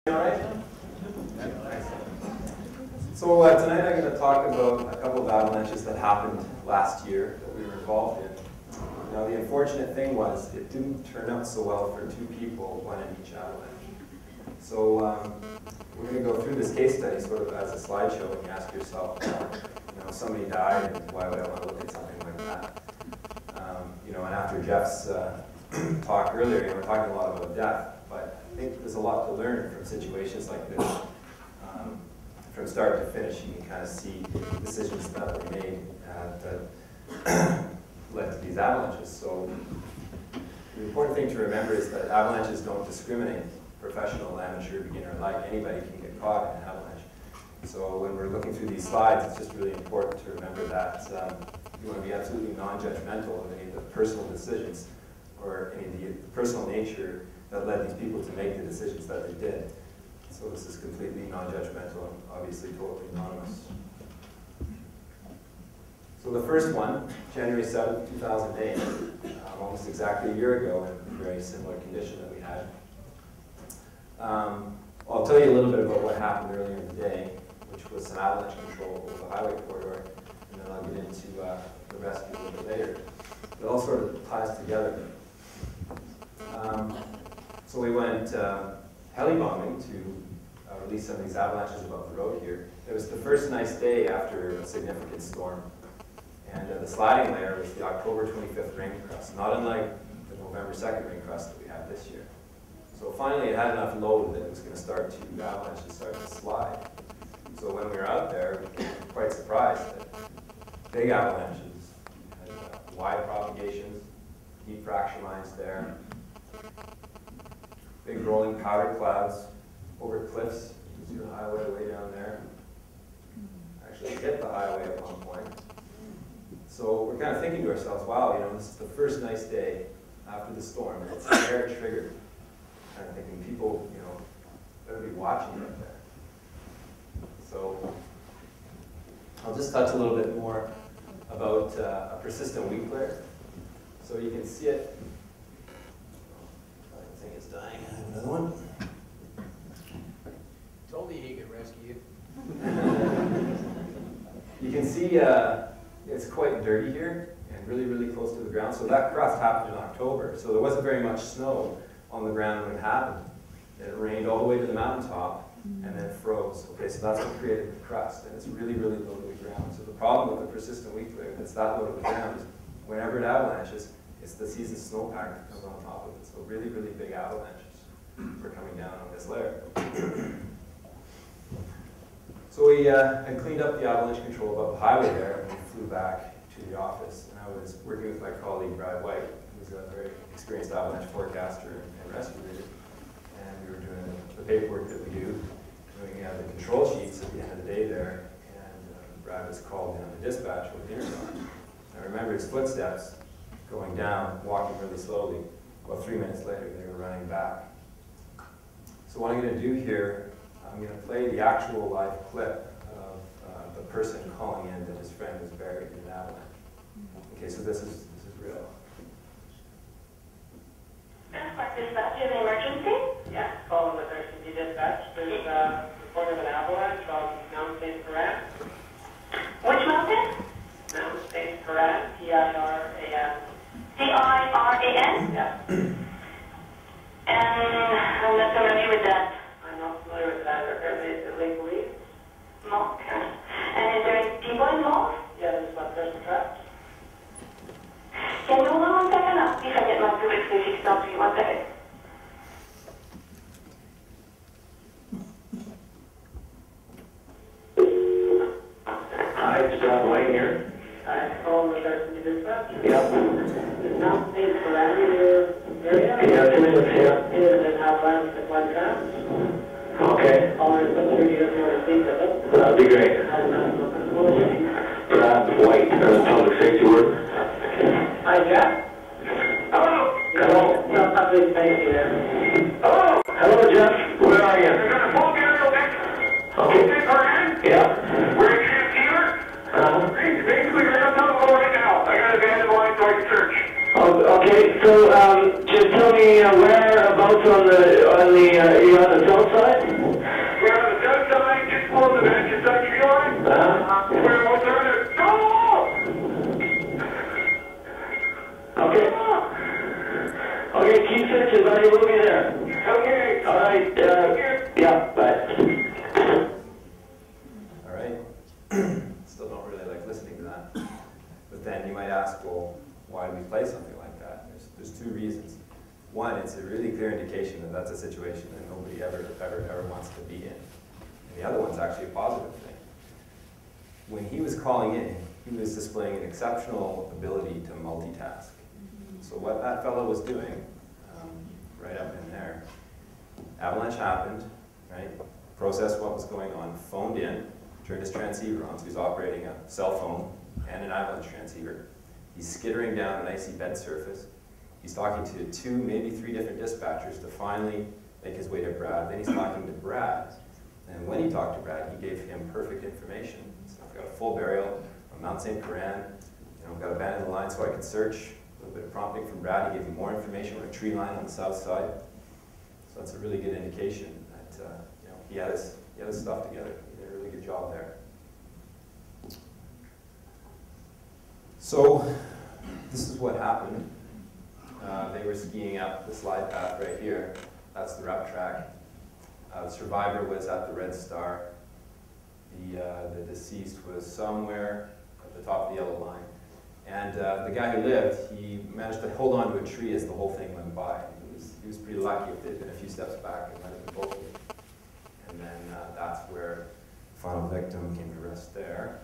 So tonight I'm going to talk about a couple of avalanches that happened last year that we were involved in. Now the unfortunate thing was it didn't turn out so well for two people, one in each avalanche. So we're going to go through this case study sort of as a slideshow, and you ask yourself, somebody died, and why would I want to look at something like that? And after Jeff's talk earlier, we're talking a lot about death, but I think there's a lot to learn from situations like this. From start to finish, you can kind of see decisions that were made that led to these avalanches. So the important thing to remember is that avalanches don't discriminate. Professional, amateur, beginner alike, anybody can get caught in an avalanche. So when we're looking through these slides, it's just really important to remember that you want to be absolutely non-judgmental of any of the personal decisions or any of the personal nature that led these people to make the decisions that they did. So this is completely non-judgmental and obviously totally anonymous. So the first one, January 7th, 2008, almost exactly a year ago, in a very similar condition that we had. I'll tell you a little bit about what happened earlier in the day, which was some avalanche control over the highway corridor, and then I'll get into the rescue a little bit later. It all sort of ties together. So we went heli-bombing to release some of these avalanches above the road here. It was the first nice day after a significant storm. And the sliding layer was the October 25th rain crust, not unlike the November 2nd rain crust that we had this year. So finally it had enough load that it was going to start to avalanche and start to slide. So when we were out there, we were quite surprised that big avalanches had wide propagations, deep fracture lines there, big rolling powder clouds over cliffs. You can see the highway way down there. Actually hit the highway at one point. So we're kind of thinking to ourselves, wow, this is the first nice day after the storm, and it's air triggered. Kind of thinking people, better be watching right there. So I'll just touch a little bit more about a persistent weak flare. So you can see it. I think it's dying. I have another one. Told you he could rescue you. You can see it's quite dirty here and really, really close to the ground. So that crust happened in October. So there wasn't very much snow on the ground when it happened. It rained all the way to the mountaintop and then froze. Okay, so that's what created the crust, and it's really, really low to the ground. So the problem with the persistent weak flare that's that low to the ground is whenever it avalanches, it's the seasoned snowpack that comes on top of it. So really, really big avalanches were coming down on this layer. So we had cleaned up the avalanche control above the highway there, and we flew back to the office. And I was working with my colleague, Brad White, who's a very experienced avalanche forecaster and rescue leader. And we were doing the paperwork that we do, doing the control sheets at the end of the day there. And Brad was called in to dispatch with the intercom. I remember his footsteps going down, walking really slowly. About 3 minutes later, they were running back. So what I'm going to do here, I'm going to play the actual live clip of the person calling in that his friend was buried in an avalanche. Okay, so this is real. Dispatch, you have an emergency? Yes, calling with RCD Dispatch. There's a report of an avalanche on Mountain St. Piran. Which mountain? Mountain St. Piran, P-I-R-A-N. P-I-R-A-N? Yeah. And I'm not familiar with that. I'm not familiar with that. Apparently it's at Lake Louise. Okay. And is there any people involved? Yeah, there's one person trapped. Can you hold on 1 second? I'll see if I get my group exclusive stuff for you. 1 second. Hi, it's John Wayne here. Hi, calling with RCD Dispatch. Yep. Is Mountain St. Piran in your area? Yeah, 2 minutes here. It is an avalanche that went down. Okay. Calling with security if you want to speak with it. That'd be great. White, public safety work. Hi, Jeff. Hello. Hello. No, public safety there. Hello. Hello, Jeff. Where are you? You're going to phone me real quick. Okay. Yeah. We're in Camp here. Basically, we're going to tell them right now. I got to abandon the line so I can search. Oh, okay. So, just tell me whereabouts on the, are you on the south side? Okay, keep searching, buddy. We'll be there. Okay. All right. Yeah, bye. All right. Still don't really like listening to that. But then you might ask, well, why do we play something like that? There's two reasons. One, it's a really clear indication that that's a situation that nobody ever wants to be in. And the other one's actually a positive thing. When he was calling in, he was displaying an exceptional ability to multitask. So what that fellow was doing, right up in there, avalanche happened, right? Processed what was going on, phoned in, turned his transceiver on, so he's operating a cell phone and an avalanche transceiver. He's skittering down an icy bed surface. He's talking to 2, maybe 3 different dispatchers to finally make his way to Brad. Then he's talking to Brad. And when he talked to Brad, he gave him perfect information. So I've got a full burial on Mount St. Piran. I've got abandoned the line so I could search. A little bit of prompting from Brad. He gave me more information on a tree line on the south side. So that's a really good indication that he had his stuff together. He did a really good job there. So this is what happened. They were skiing up the slide path right here. That's the rep track. The survivor was at the Red Star. The deceased was somewhere at the top of the yellow line. And the guy who lived, he managed to hold on to a tree as the whole thing went by. He was pretty lucky if they'd been a few steps back and might have been both of them. And then that's where the final victim came to rest there.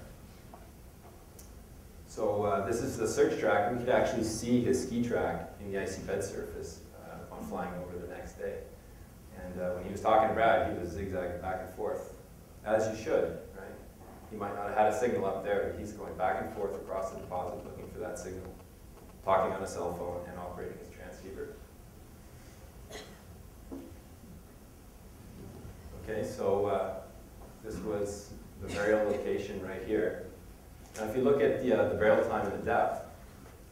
So this is the search track. We could actually see his ski track in the icy bed surface on flying over the next day. And when he was talking to Brad, he was zigzagging back and forth, as you should, right? He might not have had a signal up there, but he's going back and forth across the deposit looking for that signal, talking on a cell phone and operating his transceiver. Okay, so this was the burial location right here. Now if you look at the burial time and the depth,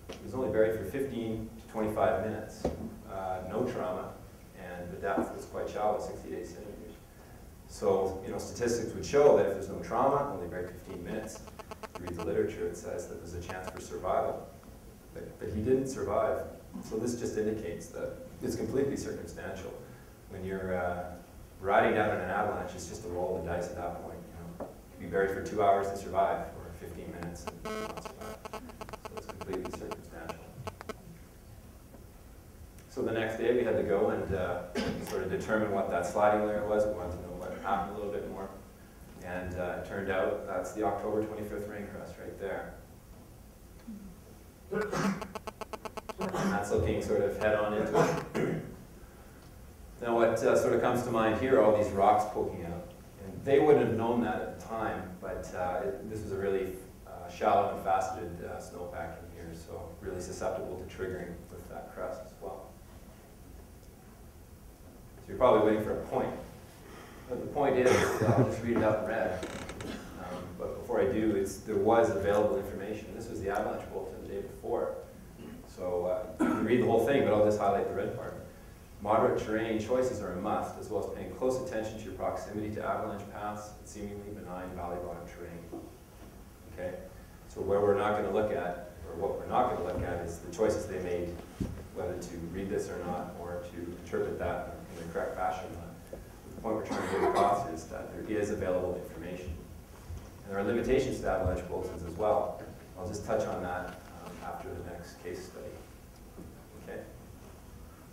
he was only buried for 15 to 25 minutes. No trauma, and the depth was quite shallow, 68 centimeters. So, statistics would show that if there's no trauma, only buried 15 minutes. If you read the literature, it says that there's a chance for survival. But he didn't survive. So this just indicates that it's completely circumstantial. When you're riding down in an avalanche, it's just a roll of the dice at that point. You can be buried for 2 hours and survive, or 15 minutes and not survive. So it's completely circumstantial. So the next day we had to go and sort of determine what that sliding layer was. We wanted to know what happened a little bit more. And it turned out that's the October 25th rain crust right there. And that's looking sort of head on into it. Now what sort of comes to mind here are all these rocks poking out. And they wouldn't have known that at the time, but this was a really shallow and faceted snowpack in here, so really susceptible to triggering with that crust as well. So you're probably waiting for a point. But the point is, I'll just read it out in red. But before I do, there was available information. This was the avalanche bulletin the day before. So you can read the whole thing, but I'll just highlight the red part. Moderate terrain choices are a must, as well as paying close attention to your proximity to avalanche paths and seemingly benign valley bottom terrain. Okay? So where we're not going to look at, or what we're not going to look at, is the choices they made, whether to read this or not, or to interpret that in the correct fashion. The point we're trying to get across is that there is available information. And there are limitations to avalanche bulletins as well. I'll just touch on that